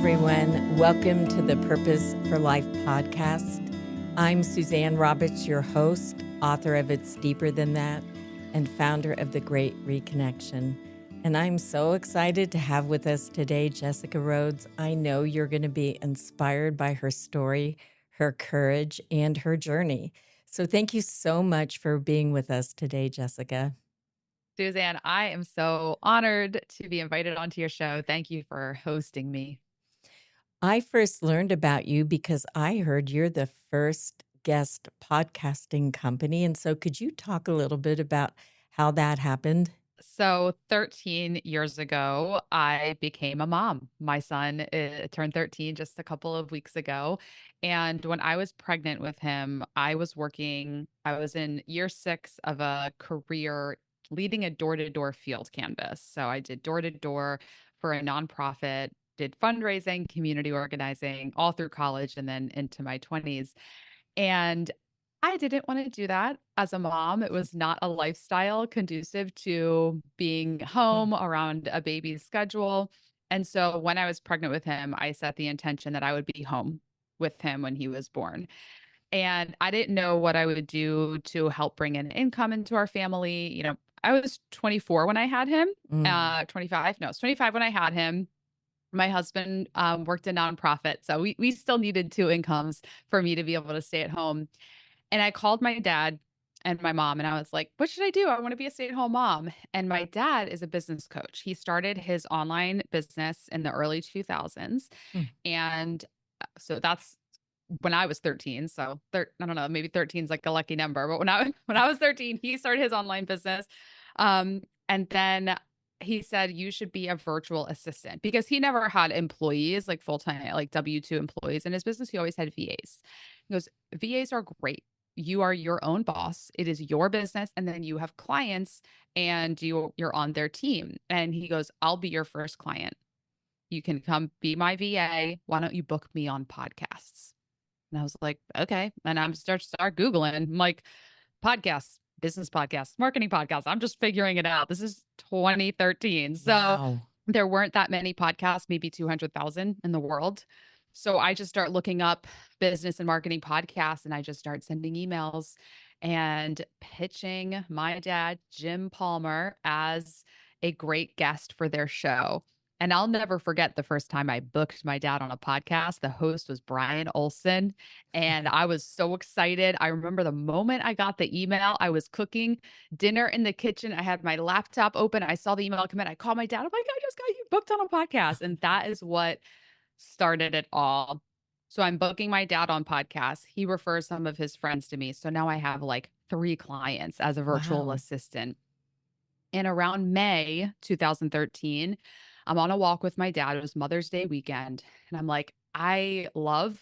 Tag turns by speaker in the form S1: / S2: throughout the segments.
S1: everyone. Welcome to the Purpose for Life podcast. I'm Suzanne Roberts, your host, author of It's Deeper Than That, and founder of The Great Reconnection. And I'm so excited to have with us today Jessica Rhodes. I know you're going to be inspired by her story, her courage, and her journey. So thank you so much for being with us today, Jessica.
S2: Suzanne, I am so honored to be invited onto your show. Thank you for hosting me.
S1: I first learned about you because I heard you're the first guest podcasting company. And so could you talk a little bit about how that happened?
S2: So 13 years ago, I became a mom. My son turned 13 just a couple of weeks ago. And when I was pregnant with him, I was in year 6 of a career leading a door-to-door field canvas. So I did door-to-door for a nonprofit, did fundraising, community organizing all through college and then into my 20s. And I didn't want to do that as a mom. It was not a lifestyle conducive to being home around a baby's schedule. And so when I was pregnant with him, I set the intention that I would be home with him when he was born. And I didn't know what I would do to help bring in income into our family. I was 24 when I had him, 25. No, I was 25 when I had him. My husband worked a nonprofit. So we still needed two incomes for me to be able to stay at home. And I called my dad and my mom and I was like, what should I do? I want to be a stay-at-home mom. And my dad is a business coach. He started his online business in the early 2000s.
S1: Mm.
S2: And so that's when I was 13. So I don't know, maybe 13 is like a lucky number. But when I was 13, he started his online business. And then he said, you should be a virtual assistant because he never had employees, like full-time, like W-2 employees in his business. He always had VAs. He goes, VAs are great. You are your own boss. It is your business. And then you have clients and you're on their team. And he goes, I'll be your first client. You can come be my VA. Why don't you book me on podcasts? And I was like, okay. And I'm start Googling. I'm like, podcasts, business podcasts, marketing podcasts. I'm just figuring it out. This is 2013. So
S1: Wow.
S2: there weren't that many podcasts, maybe 200,000 in the world. So I just start looking up business and marketing podcasts and I just start sending emails and pitching my dad, Jim Palmer, as a great guest for their show. And I'll never forget the first time I booked my dad on a podcast. The host was Brian Olson, and I was so excited. I remember the moment I got the email, I was cooking dinner in the kitchen. I had my laptop open. I saw the email come in. I called my dad. I'm like, I just got you booked on a podcast. And that is what started it all. So I'm booking my dad on podcasts. He refers some of his friends to me. So now I have like 3 clients as a virtual assistant. And around May 2013, I'm on a walk with my dad. It was Mother's Day weekend. And I'm like, I love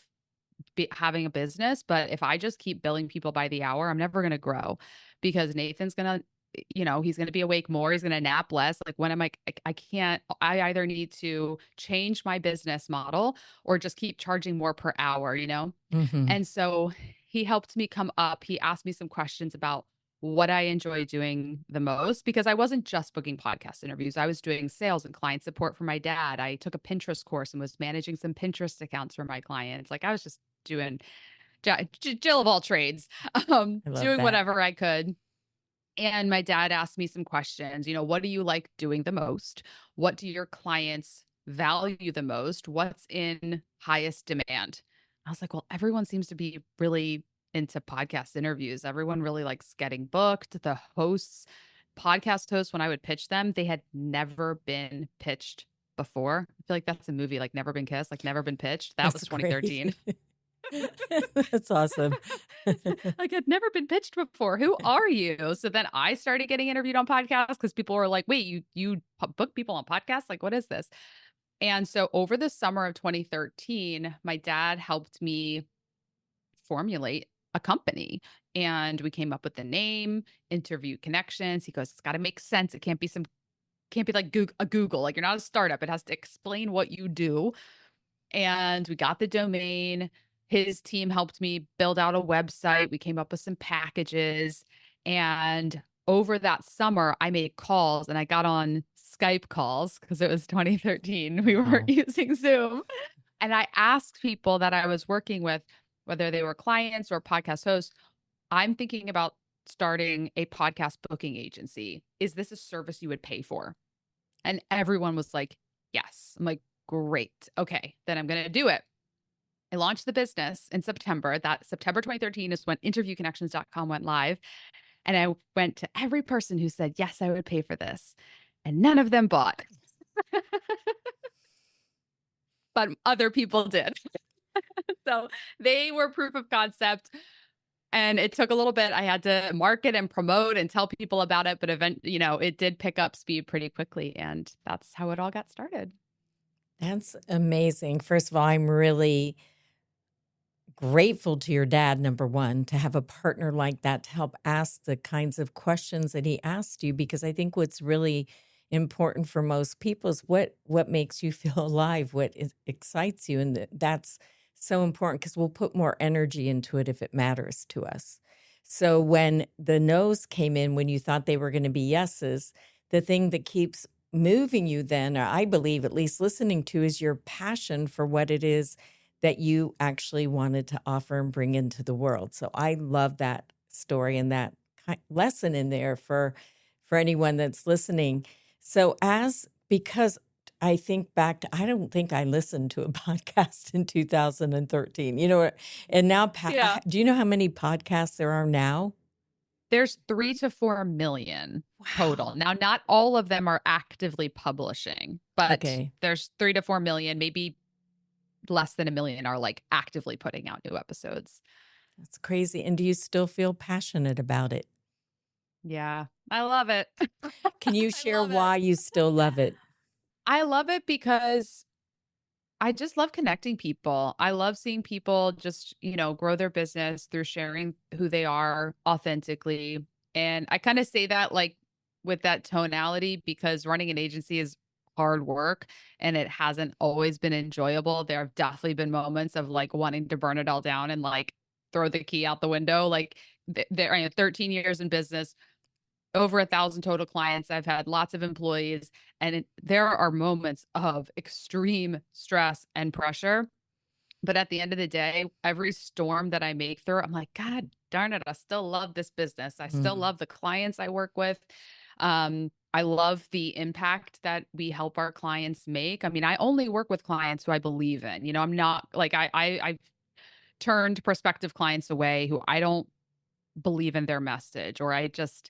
S2: having a business, but if I just keep billing people by the hour, I'm never going to grow because Nathan's going to, he's going to be awake more. He's going to nap less. Like when I'm like, I can't, I either need to change my business model or just keep charging more per hour,
S1: Mm-hmm.
S2: And so he helped me come up. He asked me some questions about what I enjoy doing the most because I wasn't just booking podcast interviews. I was doing sales and client support for my dad. I took a Pinterest course and was managing some Pinterest accounts for my clients. Like I was just doing Jill of all trades,
S1: I love
S2: doing
S1: that.
S2: whatever I could. And my dad asked me some questions. What do you like doing the most? What do your clients value the most? What's in highest demand? I was like, well, everyone seems to be really into podcast interviews. Everyone really likes getting booked. The podcast hosts, when I would pitch them, they had never been pitched before. I feel like that's a movie, like Never Been Kissed, like Never Been Pitched. That was 2013.
S1: That's awesome.
S2: Like I'd never been pitched before. Who are you? So then I started getting interviewed on podcasts because people were like, wait, you book people on podcasts? Like, what is this? And so over the summer of 2013, my dad helped me formulate a company and we came up with the name, Interview Connections. He goes, it's got to make sense. It can't be like a Google. Like you're not a startup. It has to explain what you do. And we got the domain. His team helped me build out a website. We came up with some packages and over that summer, I made calls and I got on Skype calls because it was 2013. We weren't
S1: Wow.
S2: using Zoom. And I asked people that I was working with, whether they were clients or podcast hosts, I'm thinking about starting a podcast booking agency. Is this a service you would pay for? And everyone was like, yes. I'm like, great. Okay, then I'm going to do it. I launched the business in September. That September 2013 is when interviewconnections.com went live. And I went to every person who said, yes, I would pay for this. And none of them bought, but other people did. So they were proof of concept. And it took a little bit. I had to market and promote and tell people about it, but it did pick up speed pretty quickly. And that's how it all got started.
S1: That's amazing. First of all, I'm really grateful to your dad, number one, to have a partner like that to help ask the kinds of questions that he asked you, because I think what's really important for most people is what makes you feel alive, excites you. And that's so important because we'll put more energy into it if it matters to us. So when the no's came in, when you thought they were going to be yeses, the thing that keeps moving you then, or I believe at least listening to, is your passion for what it is that you actually wanted to offer and bring into the world. So I love that story and that lesson in there for anyone that's listening. So because I think back to, I don't think I listened to a podcast in 2013, and now,
S2: Yeah.
S1: do you know how many podcasts there are now?
S2: There's 3 to 4 million total.
S1: Wow.
S2: Now, not all of them are actively publishing, but
S1: Okay.
S2: there's 3 to 4 million, maybe less than a million are like actively putting out new episodes.
S1: That's crazy. And do you still feel passionate about it?
S2: Yeah, I love it.
S1: Can you share why you still love it?
S2: I love it because I just love connecting people. I love seeing people just, grow their business through sharing who they are authentically. And I kind of say that like with that tonality because running an agency is hard work and it hasn't always been enjoyable. There have definitely been moments of like wanting to burn it all down and like throw the key out the window. Like there, 13 years in business, over 1,000 total clients. I've had lots of employees, and there are moments of extreme stress and pressure. But at the end of the day, every storm that I make through, I'm like, God darn it, I still love this business. I still love the clients I work with. I love the impact that we help our clients make. I mean, I only work with clients who I believe in. I'm not like I've turned prospective clients away who I don't believe in their message, or I just,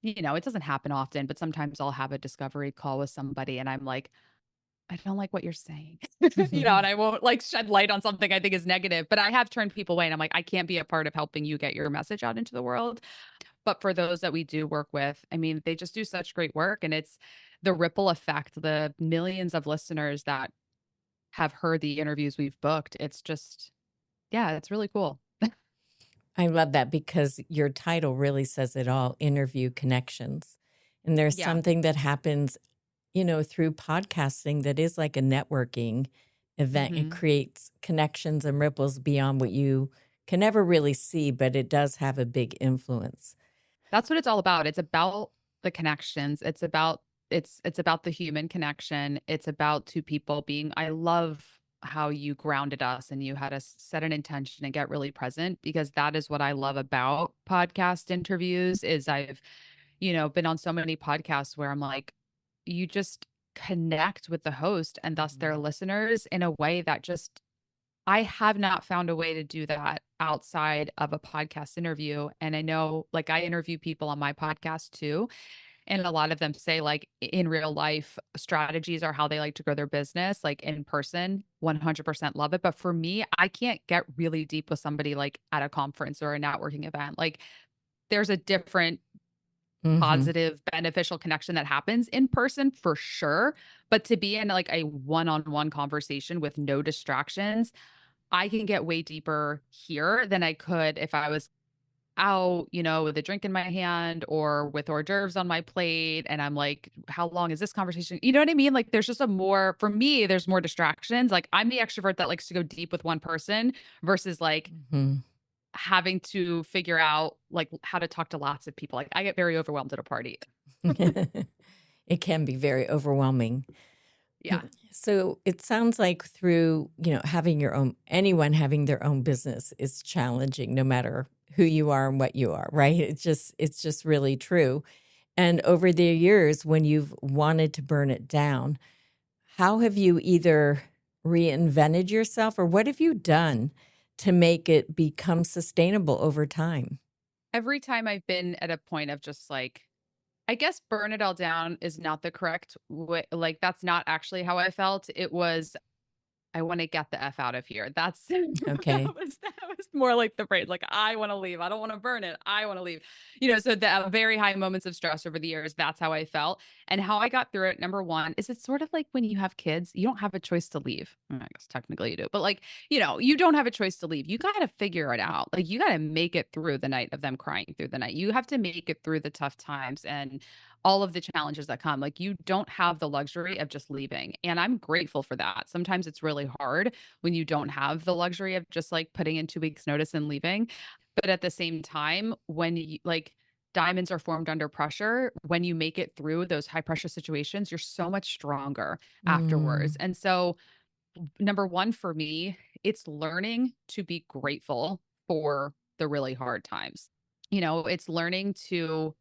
S2: it doesn't happen often, but sometimes I'll have a discovery call with somebody and I'm like, I don't like what you're saying, and I won't like shed light on something I think is negative, but I have turned people away and I'm like, I can't be a part of helping you get your message out into the world. But for those that we do work with, I mean, they just do such great work, and it's the ripple effect, the millions of listeners that have heard the interviews we've booked. It's just, yeah, it's really cool.
S1: I love that because your title really says it all, interview connections. And there's
S2: Yeah.
S1: something that happens, through podcasting that is like a networking event. It creates connections and ripples beyond what you can never really see, but it does have a big influence.
S2: That's what it's all about. It's about the connections. It's about the human connection. It's about two people being. I love how you grounded us and you had us set an intention and get really present, because that is what I love about podcast interviews is I've, been on so many podcasts where I'm like, you just connect with the host and thus their listeners in a way that just I have not found a way to do that outside of a podcast interview. And I know, like, I interview people on my podcast too. And a lot of them say, like, in real life, strategies are how they like to grow their business, like in person, 100% love it. But for me, I can't get really deep with somebody like at a conference or a networking event. Like, there's a different
S1: Mm-hmm.
S2: positive, beneficial connection that happens in person for sure. But to be in like a one on one conversation with no distractions, I can get way deeper here than I could if I was out, with a drink in my hand or with hors d'oeuvres on my plate. And I'm like, how long is this conversation? You know what I mean? Like, there's just for me, there's more distractions. Like, I'm the extrovert that likes to go deep with one person versus like
S1: Mm-hmm.
S2: having to figure out like how to talk to lots of people. Like I get very overwhelmed at a party.
S1: It can be very overwhelming.
S2: Yeah.
S1: So it sounds like through, having your own, anyone having their own business is challenging no matter who you are and what you are, right? It's just really true. And over the years, when you've wanted to burn it down, how have you either reinvented yourself or what have you done to make it become sustainable over time?
S2: Every time I've been at a point of just like, I guess burn it all down is not the correct way. Like that's not actually how I felt. It was I wanna get the F out of here. That's
S1: Okay.
S2: that was more like the phrase, like, "I wanna leave. I don't wanna burn it. I wanna leave." So the very high moments of stress over the years, that's how I felt, and how I got through it, number 1, is it's sort of like when you have kids, you don't have a choice to leave. I guess technically you do, but, like, you don't have a choice to leave. You gotta figure it out. Like, you gotta make it through the night of them crying through the night. You have to make it through the tough times and all of the challenges that come. Like you don't have the luxury of just leaving. And I'm grateful for that. Sometimes it's really hard when you don't have the luxury of just like putting in 2 weeks notice and leaving. But at the same time, when you like diamonds are formed under pressure, when you make it through those high pressure situations, you're so much stronger afterwards.
S1: Mm,
S2: And so number 1 for me, it's learning to be grateful for the really hard times. It's learning to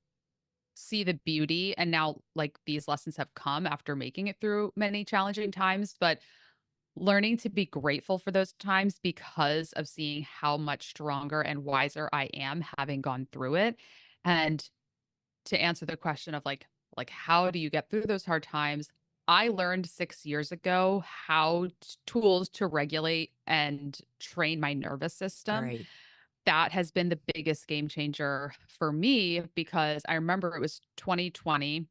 S2: see the beauty and now like these lessons have come after making it through many challenging times, but learning to be grateful for those times because of seeing how much stronger and wiser I am having gone through it. And to answer the question of like how do you get through those hard times? I learned 6 years ago tools to regulate and train my nervous system.
S1: great.
S2: That has been the biggest game changer for me because I remember it was 2020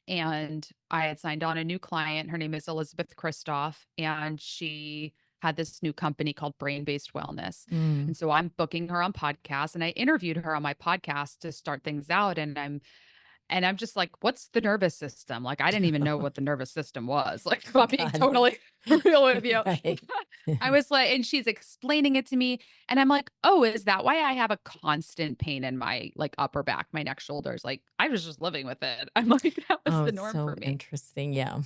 S2: and I had signed on a new client. Her name is Elizabeth Kristoff, and she had this new company called Brain Based Wellness.
S1: Mm.
S2: And so I'm booking her on podcasts and I interviewed her on my podcast to start things out. And I'm just like, what's the nervous system? Like, I didn't even know what the nervous system was. Like, if I'm being
S1: God.
S2: totally real with you.
S1: Right.
S2: I was like, and she's explaining it to me. And I'm like, oh, is that why I have a constant pain in my like upper back, my neck, shoulders? Like, I was just living with it. I'm like, that was
S1: Oh,
S2: the
S1: it's
S2: norm for
S1: so
S2: me.
S1: interesting. Yeah.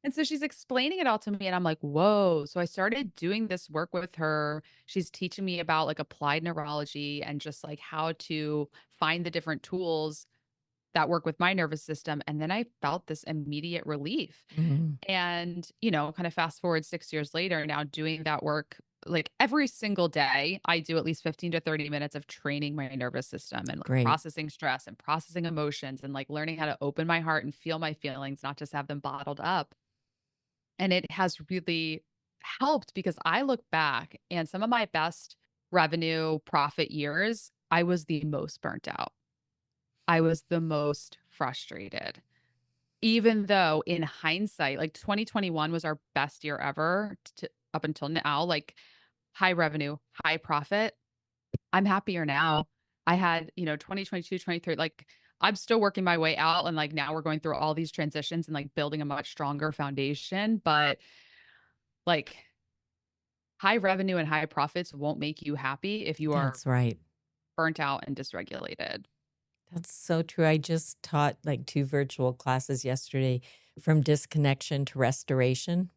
S2: And so she's explaining it all to me. And I'm like, whoa. So I started doing this work with her. She's teaching me about like applied neurology and just like how to find the different tools that work with my nervous system. And then I felt this immediate relief.
S1: Mm,
S2: And, kind of fast forward 6 years later, now doing that work, like every single day, I do at least 15 to 30 minutes of training my nervous system and like
S1: great.
S2: processing stress and processing emotions and like learning how to open my heart and feel my feelings, not just have them bottled up. And it has really helped because I look back and some of my best revenue profit years, I was the most burnt out. I was the most frustrated. Even though in hindsight, like 2021 was our best year ever up until now, like high revenue, high profit. I'm happier now. I had, 2022, 23, like I'm still working my way out. And like now we're going through all these transitions and like building a much stronger foundation. But like high revenue and high profits won't make you happy if you are
S1: That's right.
S2: burnt out and dysregulated.
S1: That's so true. I just taught like 2 virtual classes yesterday from disconnection to restoration.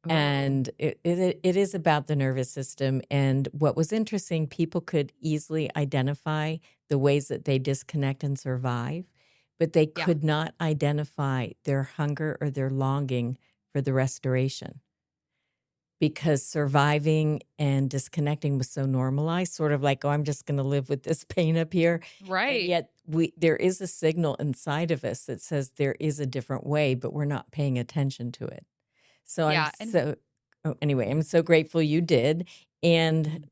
S2: Oh,
S1: And it is about the nervous system. And what was interesting, people could easily identify the ways that they disconnect and survive, but they
S2: yeah.
S1: could not identify their hunger or their longing for the restoration because surviving and disconnecting was so normalized, sort of like, oh, I'm just going to live with this pain up here. And
S2: Right.
S1: yet there is a signal inside of us that says there is a different way, but we're not paying attention to it. So
S2: Yeah. And
S1: anyway, I'm so grateful you did. And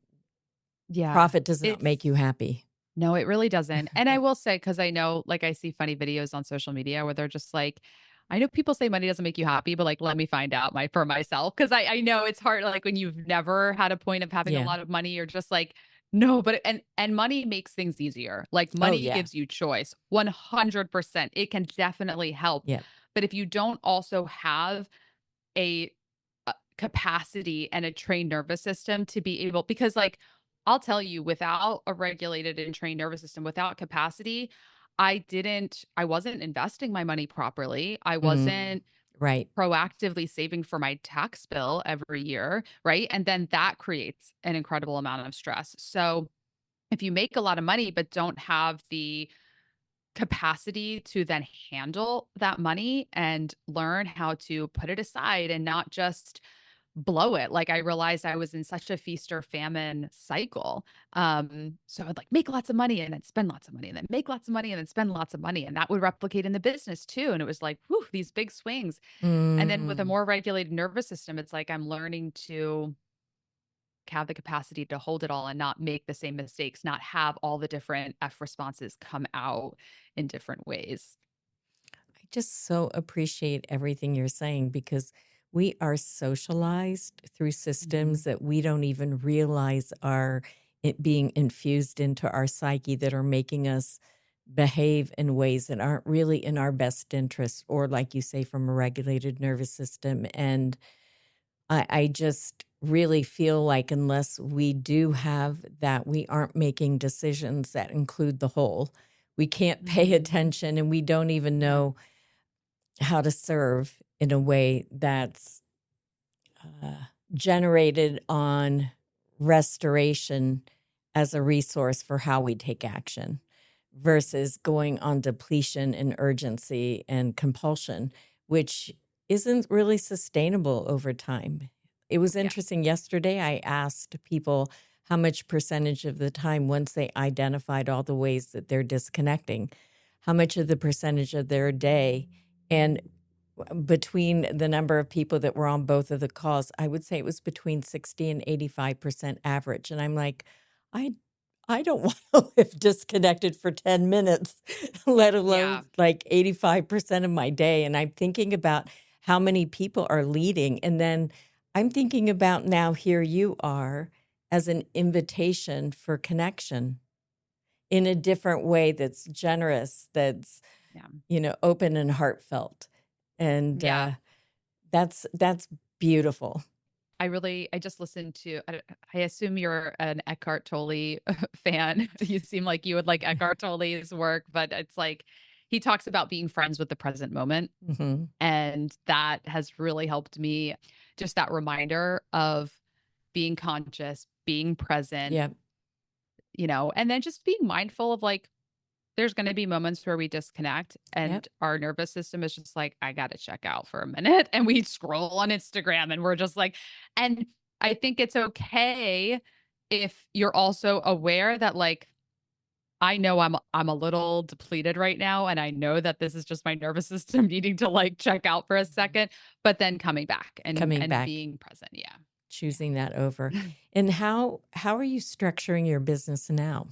S2: yeah,
S1: profit does not make
S2: it's
S1: you happy.
S2: no, it really doesn't. And I will say, because I know, like, I see funny videos on social media where they're just like, I know people say money doesn't make you happy, but like, let me find out for myself. Cause I know it's hard, like when you've never had a point of having a
S1: Yeah.
S2: lot of money, you're just like, no, but and money makes things easier. Like
S1: Oh,
S2: money
S1: yeah.
S2: gives you choice. 100%. It can definitely help.
S1: Yeah.
S2: But if you don't also have a capacity and a trained nervous system to be able, because like I'll tell you, without a regulated and trained nervous system, without capacity, I wasn't investing my money properly. I
S1: Mm,
S2: wasn't
S1: right.
S2: proactively saving for my tax bill every year, right? And then that creates an incredible amount of stress. So if you make a lot of money but don't have the capacity to then handle that money and learn how to put it aside and not just blow it. Like I realized I was in such a feast or famine cycle. So I'd like make lots of money and then spend lots of money and then make lots of money and then spend lots of money. And that would replicate in the business too. And it was like, whew, these big swings. And then with a
S1: Mm.
S2: more regulated nervous system, it's like I'm learning to have the capacity to hold it all and not make the same mistakes, not have all the different F responses come out in different ways.
S1: I just so appreciate everything you're saying because we are socialized through systems
S2: Mhm.
S1: that we don't even realize are it being infused into our psyche that are making us behave in ways that aren't really in our best interest, or like you say, from a regulated nervous system. And I just really feel like unless we do have that, we aren't making decisions that include the whole. We can't pay
S2: Mhm.
S1: attention and we don't even
S2: Yeah.
S1: know how to serve in a way that's uh, generated on restoration as a resource for how we take action versus going on depletion and urgency and compulsion, which isn't really sustainable over time. It was
S2: Yeah.
S1: interesting. Yesterday, I asked people how much percentage of the time, once they identified all the ways that they're disconnecting, how much of the percentage of their day, and between the number of people that were on both of the calls, I would say it was between 60 and 85% average. And I'm like, I I don't want to live disconnected for 10 minutes, let
S2: Yeah.
S1: alone like 85% of my day. And I'm thinking about how many people are leading. And then I'm thinking about now here you are as an invitation for connection in a different way that's generous, that's,
S2: Yeah.
S1: open and heartfelt. And
S2: Yeah.
S1: that's beautiful.
S2: I just listened to, I assume you're an Eckhart Tolle fan. You seem like you would like Eckhart Tolle's work, but it's like he talks about being friends with the present moment.
S1: Hmm.
S2: And that has really helped me. Just that reminder of being conscious, being present,
S1: Yeah.
S2: and then just being mindful of like, there's going to be moments where we disconnect
S1: Yep.
S2: and our nervous system is just like, I got to check out for a minute. And we scroll on Instagram and we're just like, and I think it's okay if you're also aware that like, I know I'm a little depleted right now and I know that this is just my nervous system needing to like check out for a second, but then coming back and
S1: Coming back.
S2: being present. Yeah.
S1: Choosing that over. And how are you structuring your business now?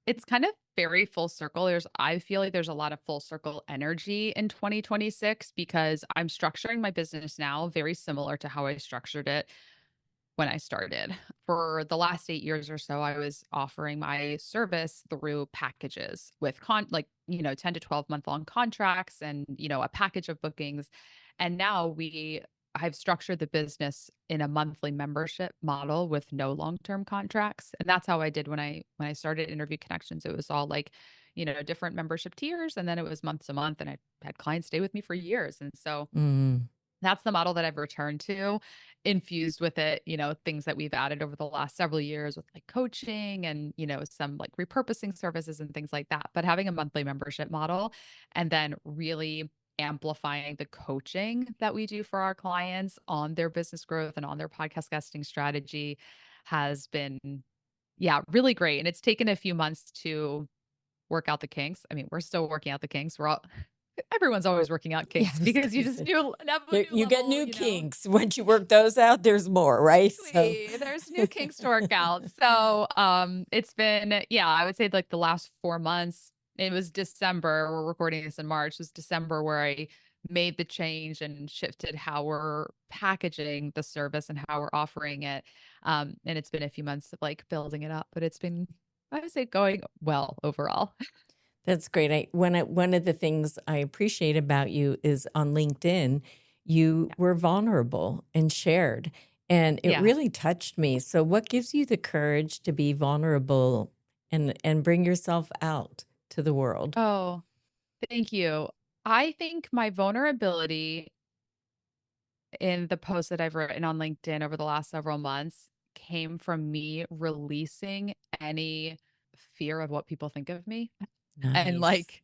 S2: It's kind of very full circle. I feel like there's a lot of full circle energy in 2026 because I'm structuring my business now very similar to how I structured it when I started. For the last 8 years or so, I was offering my service through packages with 10 to 12 month long contracts and, a package of bookings. And now I've structured the business in a monthly membership model with no long-term contracts. And that's how I did when I started Interview Connections. It was all like, different membership tiers. And then it was month to month. And I had clients stay with me for years. And so
S1: Mm,
S2: that's the model that I've returned to, infused with it, things that we've added over the last several years with like coaching and, some like repurposing services and things like that. But having a monthly membership model and then really amplifying the coaching that we do for our clients on their business growth and on their podcast guesting strategy has been, yeah, really great. And it's taken a few months to work out the kinks. I mean, we're still working out the kinks. Everyone's always working out
S1: yeah,
S2: kinks
S1: I was
S2: because you
S1: gonna
S2: just
S1: say
S2: have a
S1: there,
S2: new
S1: you get
S2: level,
S1: new kinks. Once you work those out, there's more, right? So
S2: Exactly. There's new kinks to work out. So, it's been, yeah, I would say like the last 4 months. It was December. We're recording this in March. It was December where I made the change and shifted how we're packaging the service and how we're offering it. And it's been a few months of like building it up, but it's been, I would say, going well overall.
S1: that's great. One of the things I appreciate about you is on LinkedIn, you
S2: Yeah.
S1: were vulnerable and shared. And it
S2: Yeah.
S1: really touched me. So what gives you the courage to be vulnerable and bring yourself out to the world?
S2: Oh, thank you. I think my vulnerability in the posts that I've written on LinkedIn over the last several months came from me releasing any fear of what people think of me and
S1: Nice.
S2: like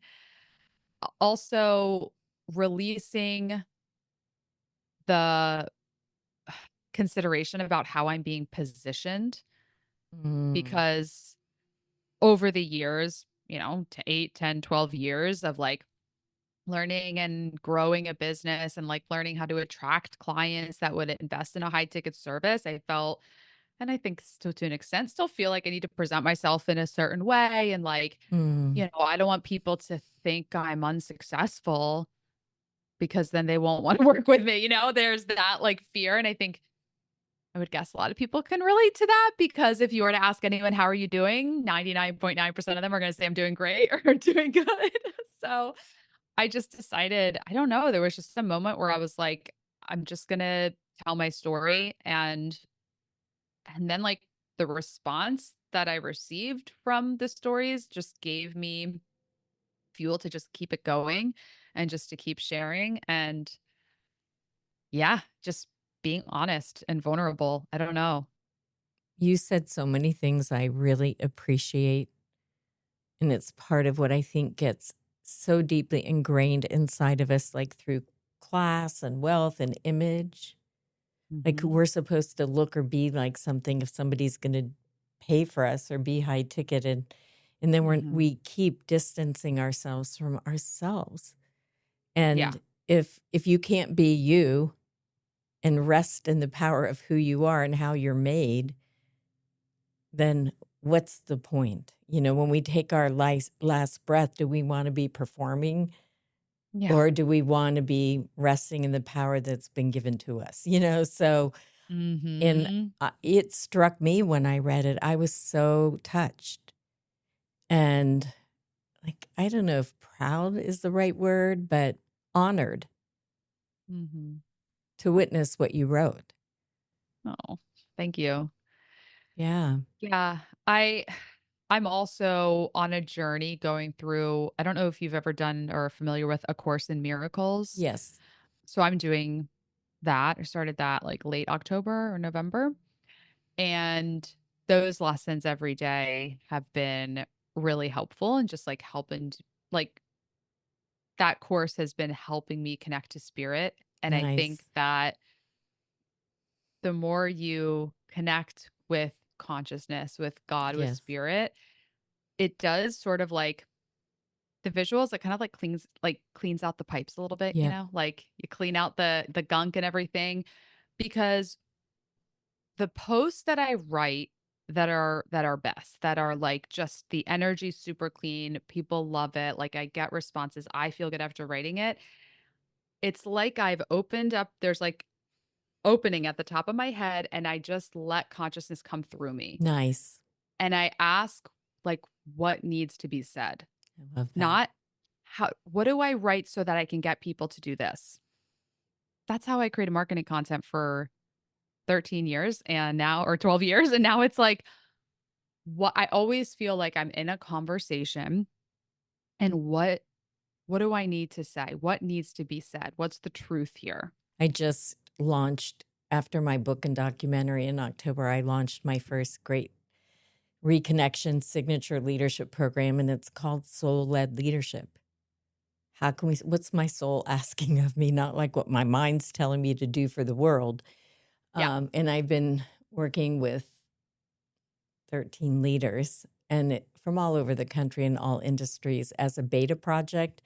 S2: also releasing the consideration about how I'm being positioned
S1: Mm,
S2: because over the years, to 8, 10, 12 years of like learning and growing a business and like learning how to attract clients that would invest in a high ticket service, I felt, and I think still to an extent, still feel like I need to present myself in a certain way. And like,
S1: mm,
S2: I don't want people to think I'm unsuccessful because then they won't want to work with me. There's that like fear. And I think I would guess a lot of people can relate to that because if you were to ask anyone, how are you doing? 99.9% of them are going to say I'm doing great or doing good. So I just decided, I don't know, there was just a moment where I was like, I'm just going to tell my story and then like the response that I received from the stories just gave me fuel to just keep it going and just to keep sharing and yeah, just being honest and vulnerable. I don't know.
S1: you said so many things I really appreciate. And it's part of what I think gets so deeply ingrained inside of us, like through class and wealth and image. Like
S2: Mhm.
S1: we're supposed to look or be like something if somebody's going to pay for us or be high ticketed. And then
S2: Mhm.
S1: we keep distancing ourselves from ourselves.
S2: Yeah.
S1: And if you can't be you and rest in the power of who you are and how you're made, then what's the point? When we take our last breath, do we want to be performing
S2: Yeah.
S1: or do we want to be resting in the power that's been given to us? So and
S2: Mhm.
S1: it struck me when I read it. I was so touched and like, I don't know if proud is the right word, but honored
S2: Mhm.
S1: to witness what you wrote.
S2: Oh, thank you.
S1: Yeah.
S2: Yeah. I'm also on a journey going through, I don't know if you've ever done or are familiar with A Course in Miracles.
S1: Yes.
S2: So I'm doing that. I started that like late October or November. And those lessons every day have been really helpful and just like helping like that course has been helping me connect to spirit. And I think
S1: Nice.
S2: that the more you connect with consciousness, with God, with
S1: Yes.
S2: spirit, it does sort of like the visuals, it kind of like cleans out the pipes a little bit,
S1: Yep.
S2: like you clean out the gunk and everything because the posts that I write that are best, that are like just the energy super clean, people love it, like I get responses, I feel good after writing it. It's like I've opened up there's like opening at the top of my head and I just let consciousness come through me.
S1: Nice.
S2: And I ask like what needs to be said.
S1: I love that.
S2: Not what do I write so that I can get people to do this? That's how I created marketing content for 13 years and now or 12 years and now it's like what I always feel like I'm in a conversation and what do I need to say? What needs to be said? What's the truth here?
S1: I just launched after my book and documentary in October. I launched my first great reconnection signature leadership program, and it's called Soul Led Leadership. What's my soul asking of me? Not like what my mind's telling me to do for the world.
S2: Yeah.
S1: And I've been working with 13 leaders from all over the country in all industries as a beta project.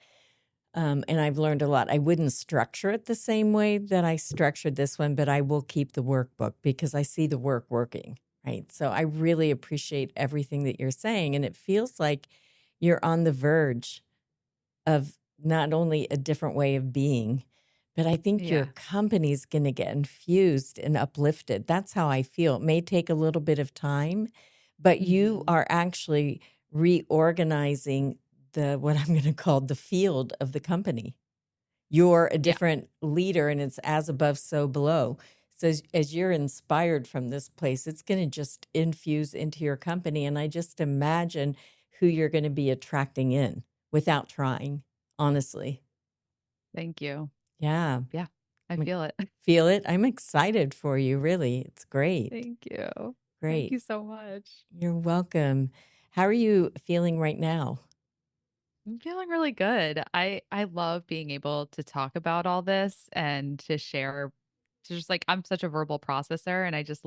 S1: And I've learned a lot. I wouldn't structure it the same way that I structured this one, but I will keep the workbook because I see the work working, right? So I really appreciate everything that you're saying. And it feels like you're on the verge of not only a different way of being, but I think your
S2: Yeah.
S1: company's going to get infused and uplifted. That's how I feel. It may take a little bit of time, but you
S2: Mhm.
S1: are actually reorganizing what I'm going to call the field of the company. You're a
S2: Yeah.
S1: different leader and it's as above, so below. So as you're inspired from this place, it's going to just infuse into your company. And I just imagine who you're going to be attracting in without trying, honestly.
S2: Thank you.
S1: Yeah.
S2: Yeah, I
S1: I'm-
S2: feel it.
S1: Feel it. I'm excited for you, really. It's great.
S2: Thank you. Thank
S1: Great.
S2: you so much.
S1: You're welcome. How are you feeling right now?
S2: I'm feeling really good. I love being able to talk about all this and to share to just like I'm such a verbal processor and I just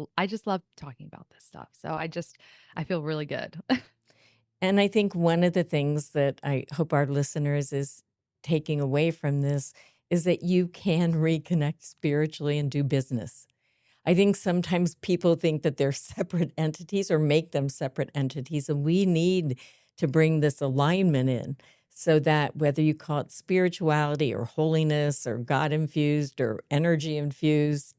S2: love talking about this stuff. So I feel really good.
S1: And I think one of the things that I hope our listeners is taking away from this is that you can reconnect spiritually and do business. I think sometimes people think that they're separate entities or make them separate entities, and we need to bring this alignment in so that whether you call it spirituality or holiness or God infused or energy infused,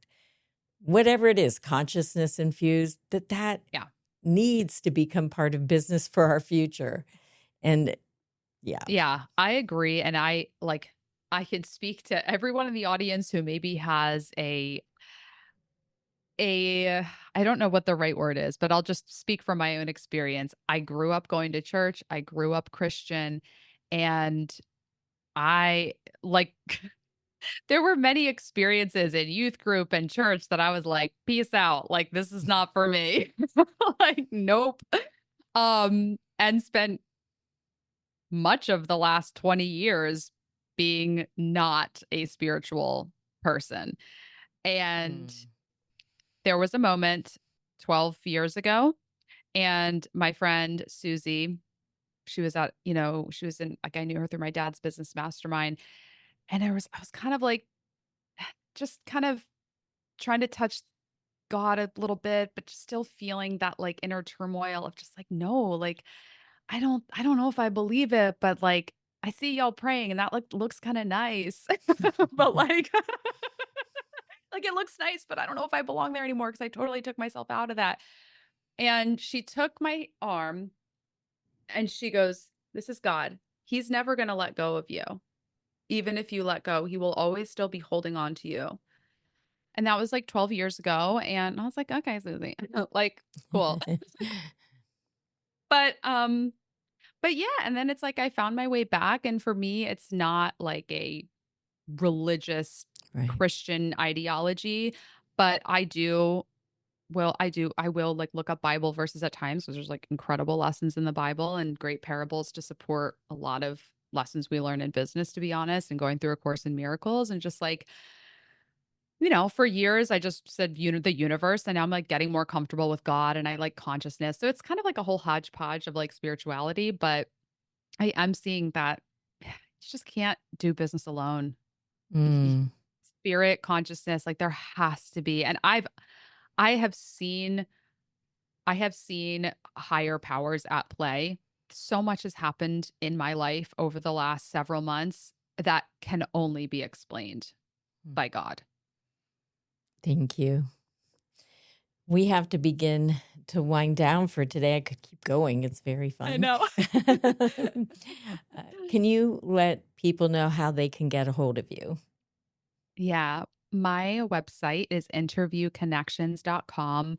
S1: whatever it is, consciousness infused, that
S2: Yeah.
S1: needs to become part of business for our future. And yeah.
S2: Yeah, I agree and I can speak to everyone in the audience who maybe has a I don't know what the right word is, but I'll just speak from my own experience. I grew up going to church, I grew up Christian, and I like there were many experiences in youth group and church that I was like, peace out. Like this is not for me. Like nope. And spent much of the last 20 years being not a spiritual person. And
S1: Mm.
S2: there was a moment 12 years ago, and my friend Susie, she was at, she was in, like, I knew her through my dad's business mastermind. And I was kind of like, just kind of trying to touch God a little bit, but just still feeling that like inner turmoil of just like, no, like, I don't know if I believe it, but like, I see y'all praying and that looks kind of nice. But like, like it looks nice, but I don't know if I belong there anymore because I totally took myself out of that. And she took my arm and she goes, "This is God. He's never going to let go of you. Even if you let go, he will always still be holding on to you." And that was like 12 years ago. And I was like, okay, Susie, like, cool. But, um, but yeah. And then it's like I found my way back. And for me, it's not like a religious
S1: Right.
S2: Christian ideology, but I will like look up Bible verses at times because there's like incredible lessons in the Bible and great parables to support a lot of lessons we learn in business, to be honest, and going through A Course in Miracles. And just like, for years I just said, the universe. And now I'm like getting more comfortable with God and I like consciousness. So it's kind of like a whole hodgepodge of like spirituality, but I am seeing that you just can't do business alone. Y-
S1: Mm.
S2: Spirit, consciousness, like there has to be. And I have seen I have seen higher powers at play. So much has happened in my life over the last several months that can only be explained by God.
S1: Thank you. We have to begin to wind down for today. I could keep going. It's very
S2: I
S1: fun.
S2: know.
S1: Can you let people know how they can get a hold of you?
S2: Yeah. My website is interviewconnections.com.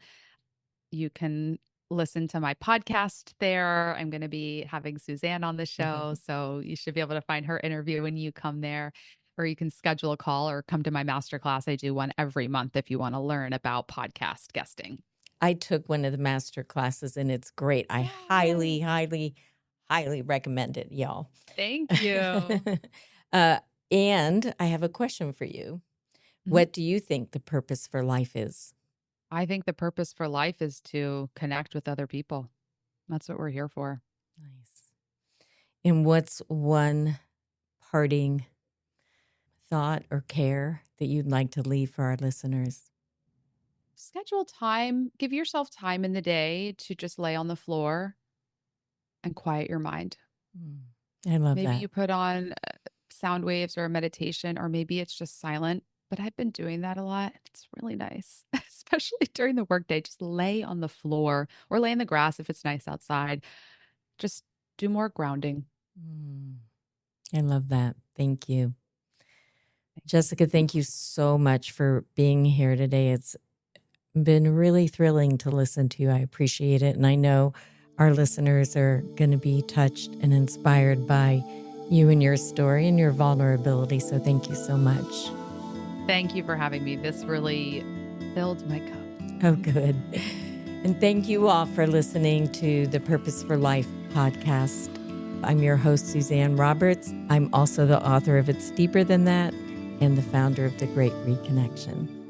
S2: You can listen to my podcast there. I'm going to be having Suzanne on the show. So you should be able to find her interview when you come there, or you can schedule a call or come to my masterclass. I do one every month if you want to learn about podcast guesting.
S1: I took one of the master classes and it's great. I highly,
S2: Yay.
S1: highly, highly recommend it, y'all.
S2: Thank you.
S1: uh, and I have a question for you.
S2: Mhm.
S1: What do you think the purpose for life is?
S2: I think the purpose for life is to connect with other people. That's what we're here for.
S1: Nice. And what's one parting thought or care that you'd like to leave for our listeners?
S2: Schedule time, give yourself time in the day to just lay on the floor and quiet your mind.
S1: Mm. I love
S2: Maybe
S1: that.
S2: you put on sound waves or a meditation, or maybe it's just silent. But I've been doing that a lot. It's really nice, especially during the workday. Just lay on the floor or lay in the grass if it's nice outside. Just do more grounding.
S1: Mm. I love that. Thank you. Jessica, thank you so much for being here today. It's been really thrilling to listen to. I appreciate it. And I know our listeners are going to be touched and inspired by you and your story and your vulnerability. So thank you so much.
S2: Thank you for having me. This really filled my cup.
S1: Oh, good. And thank you all for listening to the Purpose for Life podcast. I'm your host, Suzanne Roberts. I'm also the author of It's Deeper Than That and the founder of The Great Reconnection.